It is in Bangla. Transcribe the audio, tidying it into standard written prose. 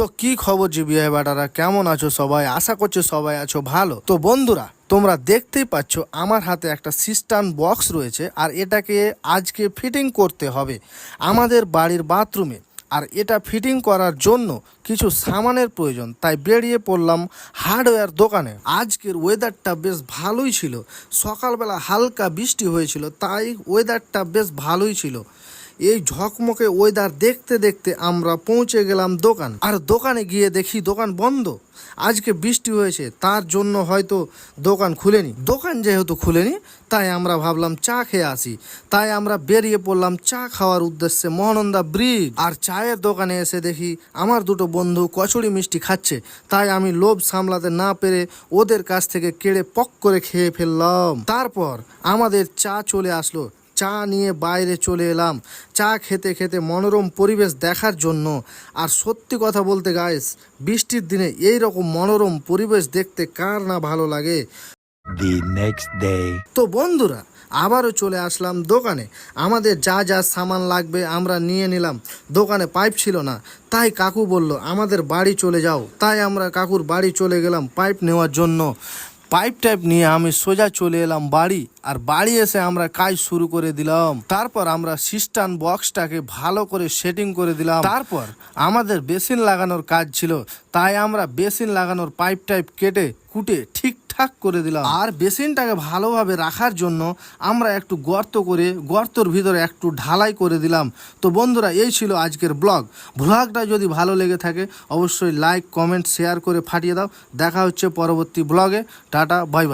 তো কি খবর জিবিআই বাটারা, কেমন আছো সবাই? আশা করছি সবাই আছো ভালো। তো বন্ধুরা, তোমরা দেখতেই পাচ্ছ আমার হাতে একটা সিস্টার্ন বক্স রয়েছে, আর এটাকে আজকে ফিটিং করতে হবে আমাদের বাড়ির বাথরুমে। আর এটা ফিটিং করার জন্য কিছু সামানের প্রয়োজন, তাই বেরিয়ে পড়লাম হার্ডওয়্যার দোকানে। আজকের ওয়েদারটা বেশ ভালোই ছিল, সকালবেলা হালকা বৃষ্টি হয়েছিল, তাই ওয়েদারটা বেশ ভালোই ছিল। এই ঝকমকে ওয়েদার দেখতে দেখতে আমরা পৌঁছে গেলাম দোকান, আর দোকানে গিয়ে দেখি দোকান বন্ধ। আজকে বৃষ্টি হয়েছে, তার জন্য হয়তো দোকান খুলেনি। দোকান যেহেতু খুলেনি, তাই আমরা ভাবলাম চা খেয়ে আসি। তাই আমরা বেরিয়ে পড়লাম চা খাওয়ার উদ্দেশ্যে মহানন্দা ব্রিজ। আর চায়ের দোকানে এসে দেখি আমার দুটো বন্ধু কচুরি মিষ্টি খাচ্ছে, তাই আমি লোভ সামলাতে না পেরে ওদের কাছ থেকে কেড়ে পক করে খেয়ে ফেললাম। তারপর আমাদের চা চলে আসলো, চা নিয়ে বাইরে চলে এলাম চা খেতে খেতে মনোরম পরিবেশ দেখার জন্য। আর সত্যি কথা বলতে গাইস, বৃষ্টির দিনে এই রকম মনোরম পরিবেশ দেখতে কার না ভালো লাগে। The next day. তো বন্ধুরা, আবারও চলে আসলাম দোকানে। আমাদের যা যা সামান লাগবে আমরা নিয়ে নিলাম। দোকানে পাইপ ছিল না, তাই কাকু বলল আমাদের বাড়ি চলে যাও। তাই আমরা কাকুর বাড়ি চলে গেলাম পাইপ নেওয়ার জন্য। পাইপ টাইপ নিয়ে আমি সোজা চলে এলাম বাড়ি, আর বাড়ি এসে আমরা কাজ শুরু করে দিলাম। তারপর আমরা সিস্টার্ন বক্সটাকে ভালো করে সেটিং করে দিলাম। তারপর আমাদের বেসিন লাগানোর কাজ ছিল, তাই আমরা বেসিন লাগানোর পাইপ টাইপ কেটে কুটে ঠিকঠাক করে দিলাম। আর বেসিনটাকে ভালোভাবে রাখার জন্য আমরা একটু গর্ত করে গর্তর ভিতরে একটু ঢালাই করে দিলাম। তো বন্ধুরা, এই ছিল আজকের ব্লগটা যদি ভালো লেগে থাকে অবশ্যই লাইক কমেন্ট শেয়ার করে ফাটিয়ে দাও। দেখা হচ্ছে পরবর্তী ব্লগে। Tata, bye bye.